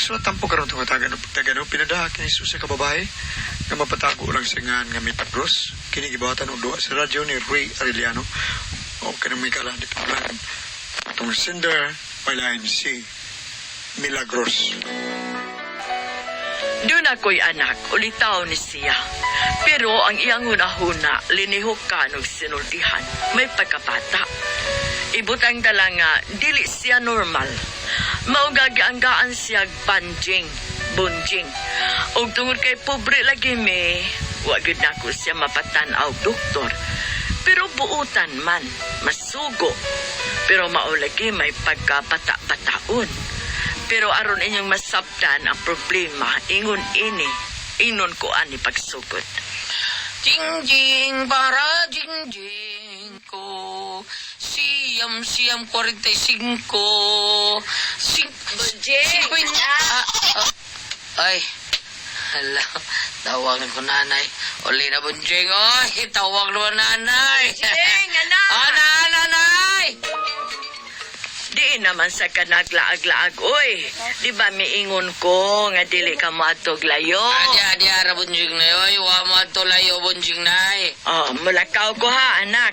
gusto na tampo karon tong tagano pinadaha kini sa kababae nga mapatago lang sa nga Milagros. Kini gibawatan og duwa sa radyo ni Ray Arellano o kanang may kala di paglan. Tong sender palain si Milagros. Doon ako'y anak, ulitaw ni siya. Pero ang iyang hunahuna, linihok ka ng sinultihan. May pagkabata. Ibutang dala nga, dili siya normal. Maugaganggaan siya Bunjing, Bunjing. O tungod kay pobre lagi me, wagid na ko siya mapatanaw doktor. Pero buutan man, masugo. Pero maulagi may pagkabata-bataon. Pero aron inyong masabtan ang problema, ingon ini, inon ko ani pagsugod. Jing para jing ko, siyam 45. Bunjing! Ay, hala, tawag ko nanay. Uli na Bunjing, oy, tawag naman nanay. Bunjing, anak! Nanay! Di naman sa kanaglaag-laag, oy. Di ba miingon ko nga dili ka mo atog layo? Adya, ra Bunjing na yoy, wa mo ato layo Bunjing nay. Oh, mulakaw ko ha, anak.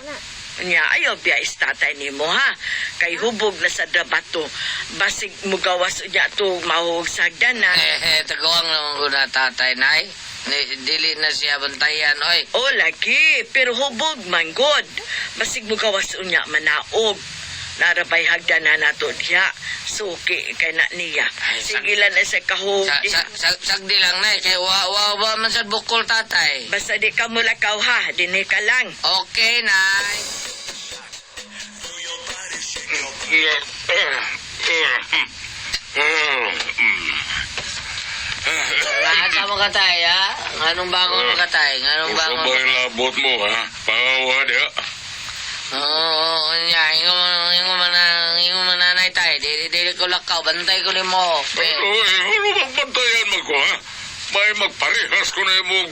Nya, ayaw biya istatay ni mo ha. Kay hubog na sa dabato. Basig mo gawas niya to mahug sa hagdanan. Tagawang naman ko na tatay nay. Dili na siya bantayan, oy. Oh, lagi. Pero hubog man, god. Basig mo gawas niya manaog. Narabay hagdanan nato diya. Suki kay na niya. Sige lang na sa kahog. Sagdi lang na, kay wa man sa bukol tatay. Basta di ka mulakaw ha. Dini ka lang. Okay, nay. Nasa mo katay, ha? Anong bangon mo katay? Anong bangon? Sabay labot mo, ha? Pangawa diya. Oo, ingo man nanay tayo. Dili ko lakaw, bantay ko ni mo. Ano magbantayan mo ko, ha? May magparehas ko na yung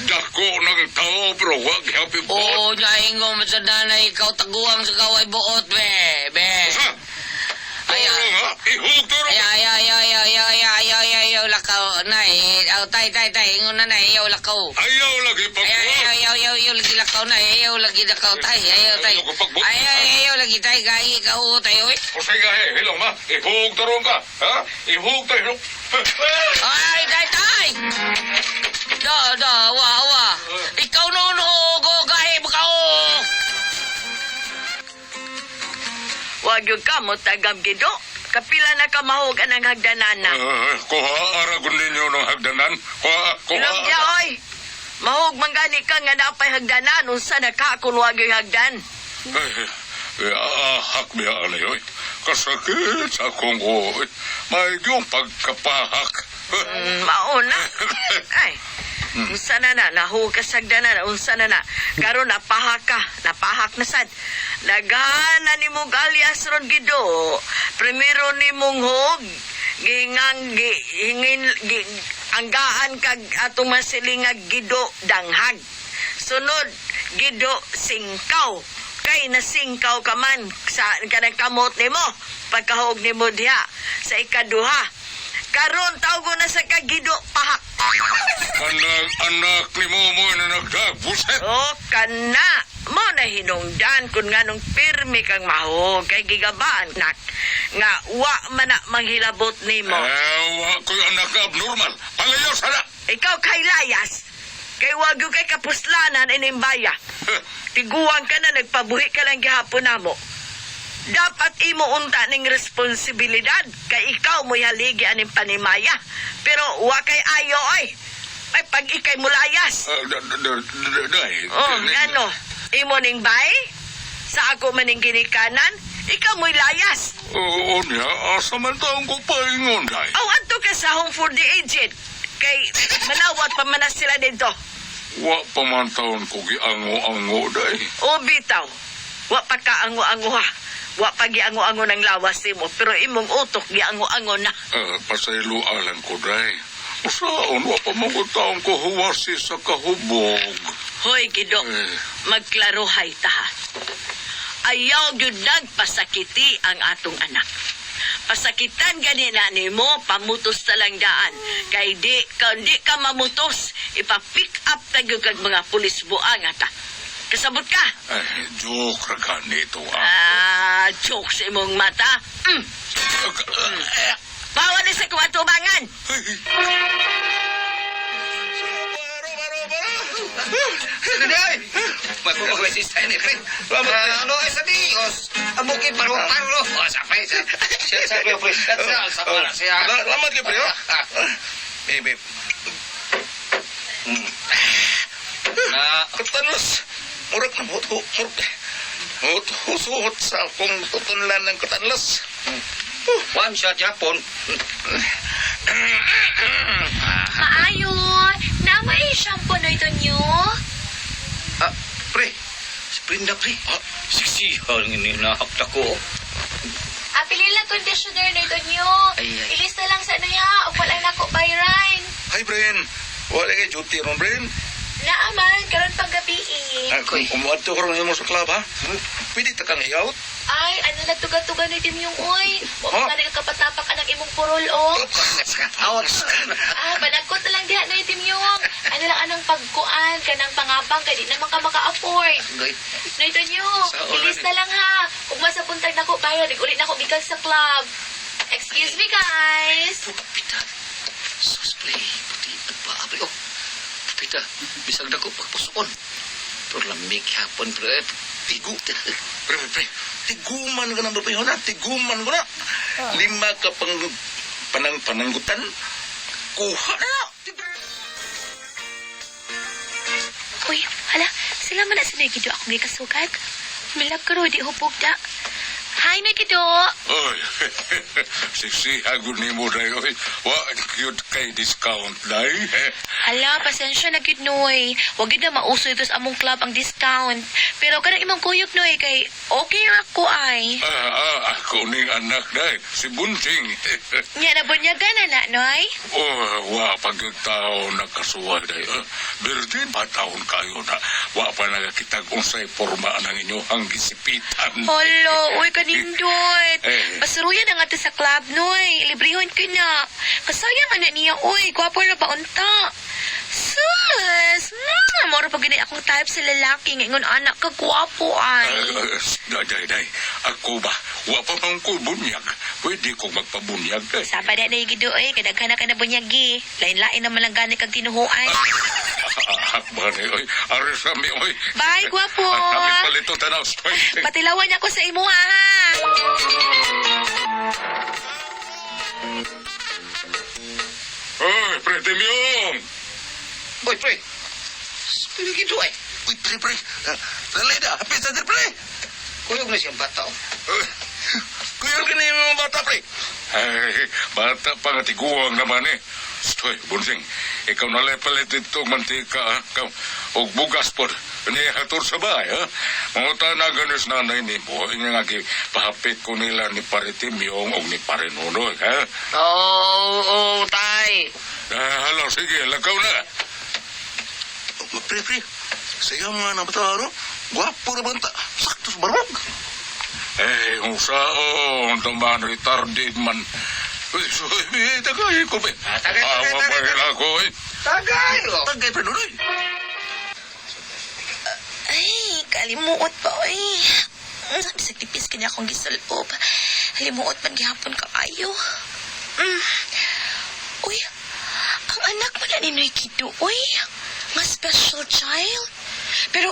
dako ng tao, pero wag happy po. Oo, ingo man sa nanay, ikaw taguang sa kaway buot, be. Sa? Ayaw. Ano nga? Ihugturo. Ayaw, lakaw, nay. Tay, ingo na, nay, ayaw lakaw. Ayaw lagi pagbuhat. Ayaw lagi lakaw na, ayaw lagi lakaw, tay. Ayaw lagi, tay, gahi, ikaw, tayo, eh. O sige, hilong ma. Ihugturo ka, ha? Ihugturo. Ay, tay! Wa. Ikaw noon, go, gahi, bakaw. Wag yung ka mo tagam gido. Kapila na ka mahog anang hagdanana. Kuha, aragon ninyo ng hagdanan. Kuha. Ilong diya, oy. Mahog manggani ka nga napay hagdanan. Unsa na ka kung wag yung hagdan. Ahak biya alayoy. Kasakit sa akong oy. May yung pagkapahak. Mauna. Ay. Unsa na nahug ka sa hagdanan. Unsa na karon napahak ka. Napahak na sad. Lagana ni mong alias ron gido. Primero ni mong hog. Anggaan kag atong masilingag gido danghag. Sunod, gido singkaw. Kay nasingkaw ka man sa kanang kamot ni mo. Pagkahog ni mo diha sa ikaduha. Karon tawgo na sa kagido pahak. Anak ni mo na nagdagbuset. Oh, kana. Mo na hinungdan kung nga nung pirmi kang mahog kay gigabaan nak nga wa man na manghilabot nimo. Wa ko yung anak ka abnormal. Palayo sana. Ikaw kay layas. Kay wag yung kay kapuslanan inimbaya. Tiguang ka na nagpabuhi ka lang gihapon namo. Dapat imo unta ning responsibilidad kay ikaw mo haligi aning panimaya. Pero wa kay ayo oy. Ay pag ikay mulayas. Ano? Imo ning bay? Sa ako maning ginikanan? Ikaw mo'y layas. Oo niya, asa man taong ko paingon, day. Aw, adto ka sa home for the aged. Kay manawat pa man na sila dito. Wa pa man taon ko giango-ango, day. O bitaw, wa pa ka ango-ango ha. Wa pa giango-ango ng lawas mo, pero imong utok giango-ango na. Pasayloalan ko, day. Usaon, wa pa mga taong ko huwasi sa kahubog. Hoy, Gido, magklaruhay ta ha. Ayaw yun nagpasakiti ang atong anak. Pasakitan ganina ni mo, pamutos na lang daan. Kay di ka mamutos, ipa-pick up tayo kag mga pulis buang ata. Kasabot ka? Joke ra ka nito, Joke sa imong mata. Bawal na sa kuwatubangan. Magpapagwesista ni Fred. Ano ay sa Dios? Amukin paro-paro. O, sapay. Siya, Fred. Siya. Salamat ka, pre. Babe. Katanos. Murag na suhot sa akong tutunlan ng katanlas. One shot, Japon. Maayo, namay shampoo na ito nyo. Pre. Si Brenda, pre. Siksihan ini nahakta ko. Apilila conditioner na ito nyo. Ay. Ilis na lang sa niya, o wala na ko bayran. Hi, Brian. Wala kay duty ron, Brian. Naaman, karon pag gabi Umuadto ko rin mo sa club, ha? Pwede ta kang i-out? Ay, ano na tuga-tuga na yung uy. Huwag ka na kapatapak anang imong purol, o. Panagkot na lang diha na itim yung. Ano lang anang pagkuan, kanang pangabang, kaya di naman ka maka-afford. Na ito nyo, ilis na lang ha. Kung masapuntag na ko, bayad, ulit na ko bigas sa club. Excuse me, guys. Pita. Sus, pre. Puti, nagpaabi, oh. Pita, bisag na ko pagpusukon. Pero lamig hapon, pre. Tigu. Pre. Tiguman ka na ba yun, ha? Tiguman ko na. 5 ka pang pananggutan. Kuha na. Uy, hala, sila man na sinagido akong gikasugat. Milap ko ro, di hupog da. Hi, Nagido. Oy, siksi hagod ni mo na yun. Wa, cute kay discount na Hala, pasensya na gid noy. Wag gid na mauso ito sa among club ang discount. Pero kanang imong kuyog noy kay okay ra ko ay. Ako ning anak na si Bunjing. Nya nabunyyagan na noy. Wa pagkatao nakasuway na Bertin, pataon kayo na. Wa pa nakakitag unsay forma ng inyong gisipitan. Holo, uy kanindot. Basuruyan na nga to sa club noy. Librehon ko na. Kasayang anak niya uy. Gwapo na ba unta? Sus! Moro pag ganyan akong type sa lalaki. Ngayon anak ka gwapo ay. Day. Ako ba? Wa pa mang ko bunyag. Pwede kong magpabunyag. Sapa na na gido eh. Kadaghan na ka na bunyagi. Lain-lain naman lang gani kag tinuhuan. Bani, oy. Aris kami, oy. Bye, gwapo. Kami palito tanaw. Patilawan ako sa imo ha. Oy, pre, Timyong! Boy, pre. Pero gitu, ay. Uy, pre. Dalay na. Hapit sa pre. Kuyog na siyang bata, oh. Kuyog ka na yung mga bata, pre. Ay, bata pa nga tiguang naman eh. Stoy, Bunjing. Ikaw nalepal ito mantika, ha? O bugas po. Nihatur sa bahay, ha? Mga tanaganis nanay ni mo, nga pahapit ko nila ni Paritimyong o ni Parinunoy, ha? Oo, tay. Halo, sige, lakaw na. Pre, sayang nga na bata, ano? Gwapo na banta. Sakto sa barwag. Kung saan, taman retarded man. Tagay ko, be. Tagay. Awa pa rin ako, eh. Tagay, pre, nunoy. Ay, kalimuot pa oy. Bisag tipis kanya akong gisulop. Halimuot man gihapon kaayo. Uy, ang anak mo na ni Noy Kido, uy. Nga special child. Pero,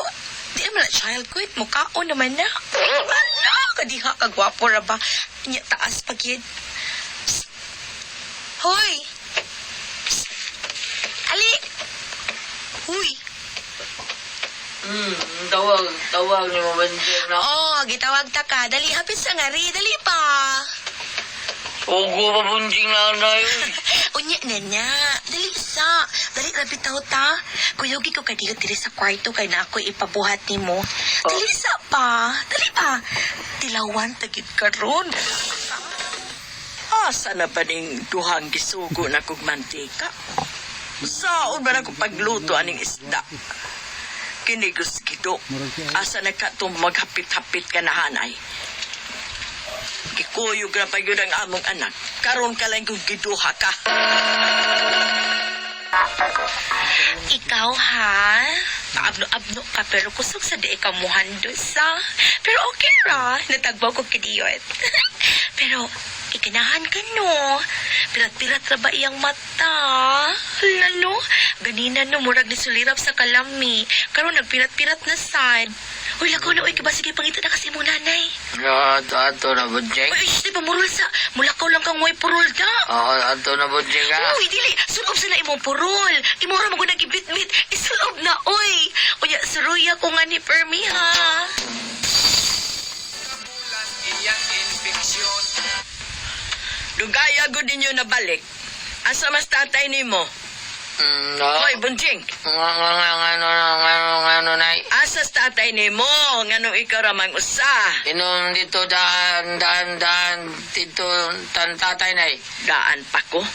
di naman na child ko, mukhaon naman na. Ano, kadiha kagwapo ra ba? Nya taas pagid. Hoy! Psst. Ali! Huy! Tawag ni mo Bunjing na. Oo, gitawag ta ka. Dali, hapit sa ngari. Dali pa. Ugo pa Bunjing na yun. Unya na na. Dali sa. Dali, rapit ta ta. Kuyogi ko kadiyo diri sa kwarto kay na ako ipabuhat ni mo. Dali sa pa. Dali pa. Tilawan tagid karon. Asa na ba ning duhang gisugo na kog mantika? Saon ba na ko pagluto aning isda? Kinigos gido. Asa na ka to maghapit-hapit ka na hanay? Gikuyog na pa yun ang among anak. Karon ka lang kung giduha ka. Ikaw, ha? Paabno-abno ka, pero kusog sa di ikaw muhandos, ha? Pero okay ra, natagbaw ko kidiyot. Pero, ikinahan ka, no? Pirat-pirat ra ba iyang mata? Hala, no? Ganina, no, murag ni sulirap sa kalami. Karon nagpirat-pirat na sad. Uy, lakaw na, uy, kiba, sige, pangita na kasi mo, nanay. Ato na, Bunjing. Uy, di ba, murul sa, mulakaw lang kang way purul da. Oo, ato na, Bunjing, ha? Uy, dili, sulob sila imong purol. Imura mo ko nagibit-bit, isulob na, uy. Uya, suruya ko nga ni Permi, ha? Dugaya gud ninyo na balik. Asa mas tatay nimo? No. Hoy, Bunjing. Ano, nay? Asa sa tatay nimo? Nganong ikaw ramang usa? Inom dito, daan, dito, tatay, nay. Daan pa ko.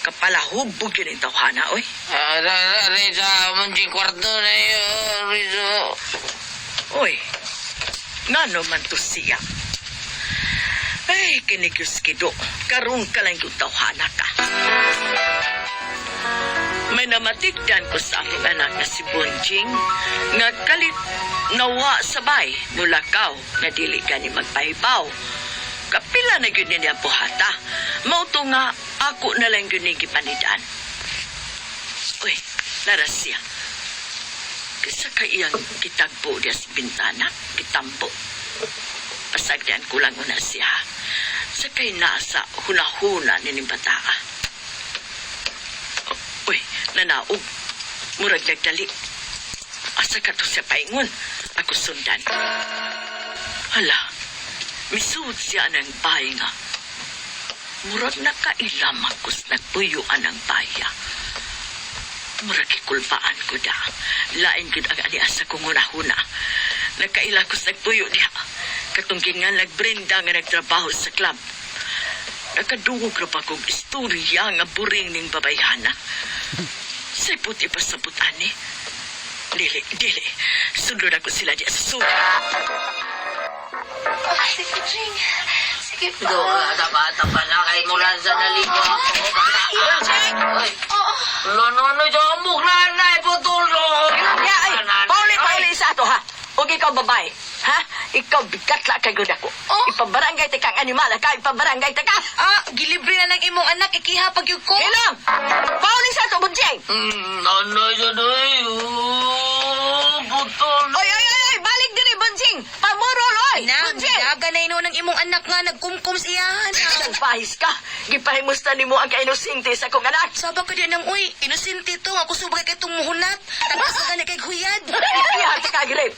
Kapalahubog yun ang tawhana, oy. Reza, Bunjing, kwarto na yun, Rizzo. Oy, ngano man to siya? Ay, kinikiskido. Karong ka lang yung tawhana ka. May namatikdan ko sa aking anak na si Bunjing nga kalit nawa sabay mulakaw nga dili gani magpahibaw. Kapila na yun niya buhata. Mauto nga ako na lang yun gipanidan. Uy, laras siya. Kisa ka iyang kitagbo niya sa bintana, kitambo. Pasagdan ko lang una siya. Sakay nasa huna-huna ni bataa. Uy, nanaog. Murag nagdali. Asa ka to siya paingon. Ako sundan. Hala, misuot siya ng bahay nga. Murag nakailamakos nagpuyuan ng baya. Murag ikulpaan ko da. Lain gud ang aliasa kong huna-huna. Nakailakos nagpuyo diha. Katungking nga nagbrenda nga nagtrabaho sa club. Nakadungog na pa kong isturya nga buring ning babayhana. Say puti pa sa butani. Dili. Sunod ako sila diya sa suga. Oh, sige, Jing. Sige pa. Tapa na kay mula sa naligo ako. Ay, oo. Lono, jamuk, nanay, putulong. Ya, ay, pauli sa ato ha. Huwag ikaw babae. Ha? Ikaw bigatla kay gud ako. Oh. Ipabarangay te kang animal ka, ipabarangay te ka. Gilibre na ng imong anak, ikihapag yung ko. Ilang! Pauli sa ato, Bunjing! Nanay, putol. Oy! Balik din eh, Bunjing! Pamurol, oy! Na, Bunjing! daga na ino ng imong anak nga, nagkumkum siyahan. Nagpahis ka. Gipahimusta ni mo ang kainosinte sa kong anak. Sabang ka din ng, uy, inusinti to, ako subay kay itong muhunat. Tagas ka na kay huyad. Ipihati ka, girip.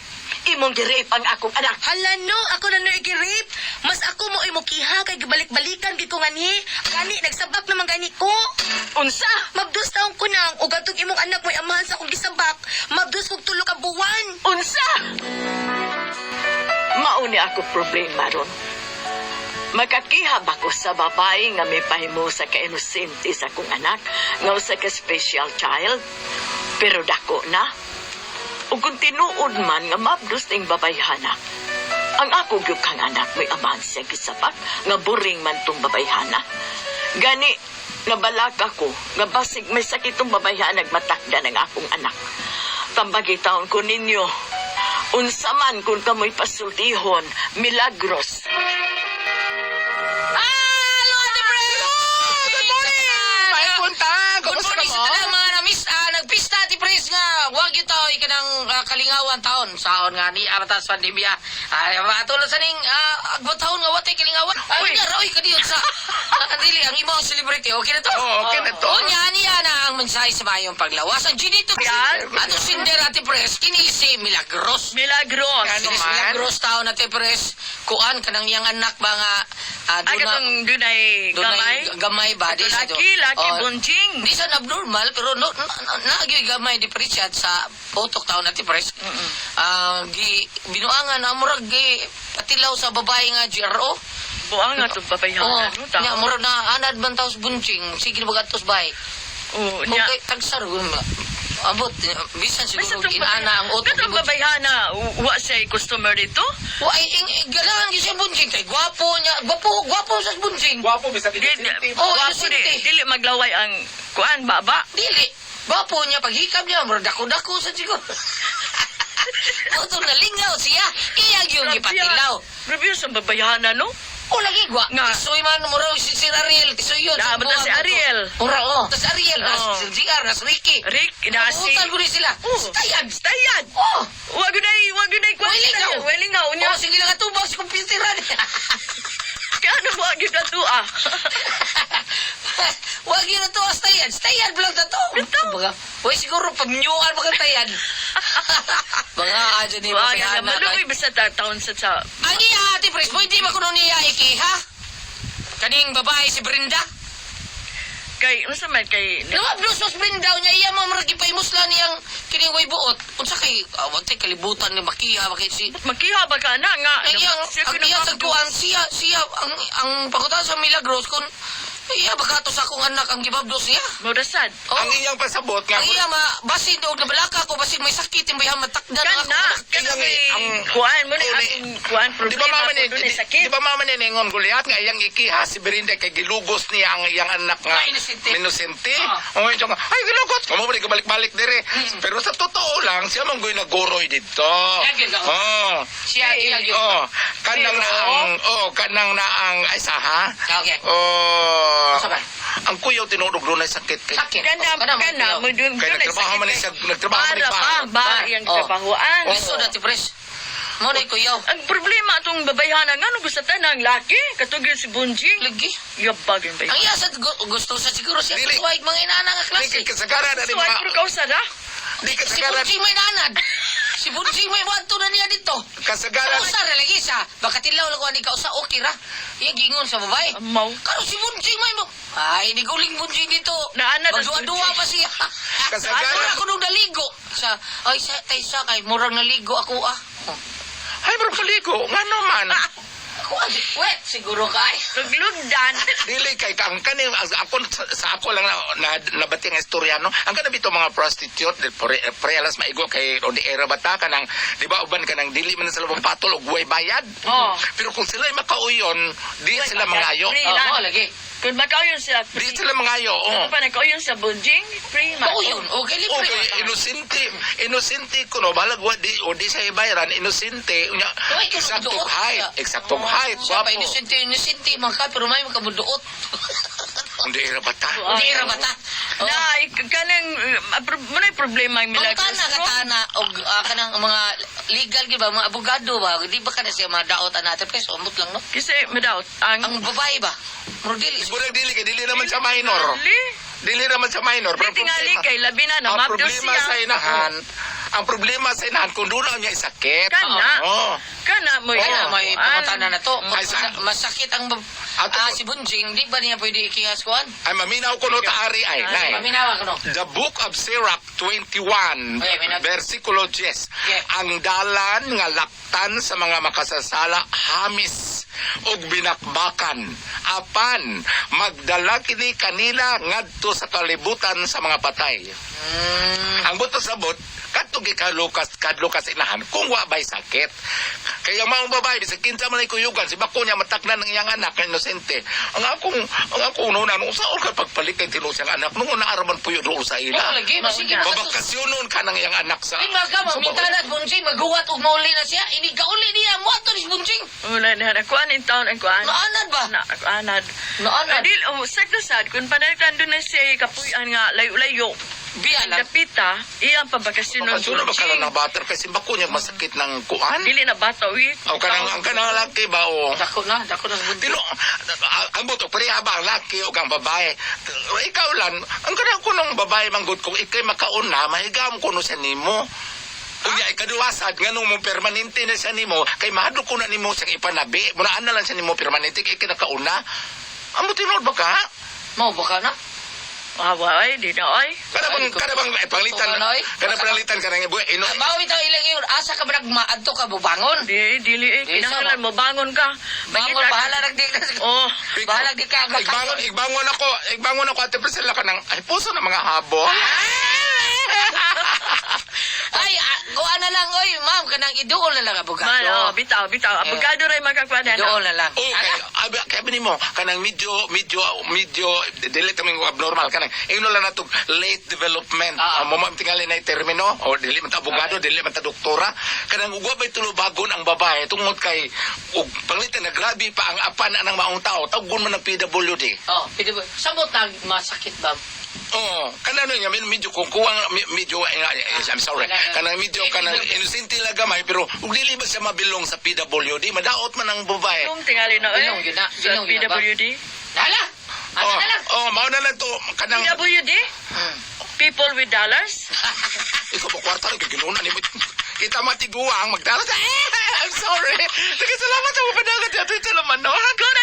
Imong girip ang akong anak. Hala no, ako na nag-rape. Mas ako mo imukiha kay gibalik-balikan gid ko ngani. Gani nagsabak naman gani ko. Unsa? Mabdus taong ko nang ug atong imong anak mo'y amahan sa akong gisabak. Mabdus kog tulo ka buwan. Unsa? Mauni ako problema ron. Magkakihab ako sa babae nga may pahimo sa kainosente sa kong anak nga usa ka special child. Pero dako na. O kung tinuod man nga mabdus ning babayhana, ang ako gyud kang anak may amahan sa gisapak nga buring man tong babayhana. Gani, nabalaka ko nga basig may sakitong babayhana nagmatakda ng akong anak. Tambagi taon ko ninyo, unsa man kung kamoy pasultihon, milagros. Hello, Ate Pre! Good morning! May punta! Kamusta ka mo? Mga namis, nagpista, Ate Pres nga. Huwag ito, ikanang kalingawan taon. Saon nga ni Aratas Pandemia. Matulad sa ning agbatahon nga watay kalingawan. Ay, nga, Roy, kaniyot sa... Dili, ang imong celebrity. Okay na to? Okay na to. O, niya na ang mensahe sa mayong paglawas. Ang ginito, ano sinder, Ate Pres, kinisi Milagros. Milagros. Kinis Milagros taon, Ate Pres. Kuan, kanang iyang anak ba nga... Ay, katong dunay gamay? Gamay ba? Di sa Laki, Bunjing. Di sa abnormal, pero naagyoy gamay di Pritchard sa potok taon natin, Pres. Binuangan na murag patilaw sa babae nga GRO. Buang nga itong papayahan. Nya murag na anad man taos Bunjing. Sige na bagatos bay. Oo, niya. Okay, tagsar. Abot, bisan Basta siguro inana ang utok ni Katong Bunjing. babayhana, wa siya customer dito? Wa ganahan gyud siya Bunjing kay gwapo niya. Gwapo sa Bunjing. Gwapo, bisag Di, Oh, wapo inosente. dili maglaway ang kuan baba. Dili. Gwapo niya paghikap niya, mura dako-dako sa siguro. Utong nalingaw siya. Iya yung ipatilaw. Review sa babayhana, no? O lagi gwa. Nga. Tisoy man mo raw si Sir Ariel. Tisoy yun. Na, basta si Ariel. Mura o. Tas Ariel. Nas Oh. si JR. Nas Ricky. Rick, nasi. Utal ko rin sila. Stayan. Stayan. Oh. Wag gunay kuan. Wilingaw. Wilingaw Oh, nya. sige lang atubaw si kompyuteran. Kano mo gyud atua? Wag yun na to, stayan. Stayan vlog na to. Ito. Baga, uy, siguro pamnyuan mga tayan. Mga aja ni Wa mga na maluoy basta taon sa Ang iya, ate Pres, pwede ba kuno niya iki, ha? Kaning babae si Brenda? kay unsa man kay Nawa, blusos Brenda niya, iya mo maragi pa imusla niyang kining way buot. Unsa kay, wag tay kalibutan ni Makiha, bakit si... makiha ba ka na nga? Ang iyang, ang iya sa kuan, siya, ang pangutan sa Milagros, kung iya, baka to sa akong anak ang gibabdos niya. Modasad. Oh. Ang iyang pasabot nga. Ang iya, basin doog na balaka ko, basin may sakit, yung bayang matakdan ang akong Kana, anak. kana Iyang- ang kuan mo ni uli- akong kuan Di ba problema mama ni ko dun ay sakit. di ba mama ni ningon Goliath nga iyang ikiha si Berinda kay gilugos niya ang iyang anak nga Nga, inosente. inosente. Ah. Oh, yung ay gilugot. Kamo ba balik-balik dire. Pero sa totoo lang siya man goy nagoroy dito. Yagin ka. Oh. Siya, iya, yun. Oh, kanang Pero- na ang ay saha. Okay. Oh. Asa ba? Ang kuyaw tinurog doon ay sakit kay. Sakit. Kana mo dun Kaya dun ay nagtrabaho sakit man kay- siya, nagtrabaho man Para ni pa, ba iyang Oh. trabahoan. Gusto na, Tipres. Mo na kuyaw. Ang problema atong babayhana nga no gusto tanang laki katugil si Bunjing. Lagi. Yabag yung Ang bayan. iya sa gusto sa siguro siya. Dili. Tuwaig mga inana nga Di klase. ka kasagaran na So rin ay mga puro kausa da. di ka Si kasagaran Bunjing may nanad. Si Bunjing may wanto na niya dito. kasagaran Kausa ra lagi siya. Bakatilaw lang ko ani kausa okay ra. Iya gingon sa babae. Amaw. Karo si Bunjing may mo. Ay, ni guling Bunjing dito. Naanad ang Magduwa-duwa pa siya. Kasagaran. Mura ako nung naligo. Sa, ay, tay sa kay, murang naligo ako ah. Oh. ay bro paligo nga naman. Ako, wet, siguro kay. Tuglugdan. Dili kay kang kani ako sa ako lang nabati nga istoryano ang kana bito mga prostitute del prealas maigo kay o di era bata kanang di ba uban kanang dili man sa labang patol og way bayad. Oh. Pero kung sila makauyon di sila mangayo. Free Oh, lang. mo lagi. Kung makauyon sila, Di sila mangayo. ano Oh. pa nagkauyon sa Bunjing, free man. Oo yun. Okay, libre. Okay, inosente ko no balag wa di o di sa ibayaran inosente unya Uy, ikaw exactong magduot. height, exactong height. Siya pa, Guwapo. inusinti man ka, pero may makamuduot. Hindi era bata. Hindi ra mata. Na, kanang, manay problema yung Ang milagros. katana, o kanang mga legal, di ba, mga abogado ba, di ba ka na siya madaot natin, pero umot lang, no? Kasi, madawt, Ang babae ba? Murdili. Murag dili kay dili naman sa minor. Ali, Dili naman sa minor. di tingali kay labi na, ang mabdos problema siya. sa inahan, ang problema sa inahan kung doon niya sakit. Kana. Oo. Kana mo Ay, yan. may pamatana na to. Ay, sa- Masakit ang si Bunjing, di ba niya pwede ikihas kuhan? Ay maminaw ko no taari ay. Nay. Paminawa ko, no? The Book of Sirach 21, Ay, minag- versikulo 10. Yeah. Ang dalan nga laktan sa mga makasasala hamis ug binakbakan. Apan magdala kini kanila ngadto sa kalibutan sa mga patay. Ang buto sabot kadto kadlukas inahan kung wa bay sakit. Kaya maong babae bisag kinsa man ay kuyugan si bako niya mataknan ng iyang anak na inosente. Ang akong nuna nung saon ka pagpalit kay tinuod siyang anak nung naaraman puyo do sa ila. Oo, lagi. Masige ba? Babakasyonon ka ng iyang anak sa... Ay, mga maminta na Bunjing, maghuwat o mauli na siya. Ini kauli niya, mo ato ni Bunjing. Wala na, nakuan yung taon, ang kuan. Naanad ba? Na, anad. Naanad. Adil, sad na sad, kung panalitan doon na siya kapuyan nga, layo-layo. Biya lang. Dapita, iyang pabakasyon ng Bakasyonon ba ka lang ng butter kasi bako niya masakit ng kuan? Dili na bata, uy. O ang kanang laki ba o... Dako na Bunjing. Tino, ang buto, pareha ba ang laki o kang babae? Ikaw lang, ang kanang ko ng babae manggod kung ikay makauna, mahigam ko no sa nimo. Unya, ikaduwasad, nga nung mo permanente na sa nimo, kay mahadlo ko na nimo sa ipanabi, munaan na lang sa nimo permanente, kay kinakauna. Amo tinod ba ka? Mau ba ka na? Ay, di na, ay. Kada bang panglitan, Tunoy? kada panglitan ka ng ibu, ino, Bawi tayo ilang yun. Asa ka ba nagmaadto ka bubangon? Dili, Di, kinahanglan mo, bangon ka. Bangon, bahala nagdi ka. Oh, Bahala di ka. igbangon ako, ate Priscilla ka ng, ay puso ng mga habo. kanang iduol na lang abogado. Man, bitaw. Abogado rin magkakwanan. Iduol na lang. Kaya mo, kanang medyo, dili kaming abnormal, kanang, ino lang natong late development. Mamam tingali na termino, o dili man ta abogado, dili man ta doktora, kanang ugwa ba'y tulubagon ang babae, tungod kay, panglitan na grabe pa ang apan anang maong tao, tawgon man ng PWD. Samot na masakit ba? Kanang nga, medyo kung kuwang, medyo, I'm sorry, kanang medyo, kanang inosente lang gamay, pero ug dili ba siya mabilong sa PWD, madaot man ang babae. Kung tingali na Bilong yun na. sa PWD. Hala! Ano na lang? Mao na lang to, kanang, PWD? People with dollars? ikaw ba kwarta rin, ginunan ni mo. Kita matiguang, magdalas. I'm sorry. Salamat sa mga padagat. Ito naman, no? Kung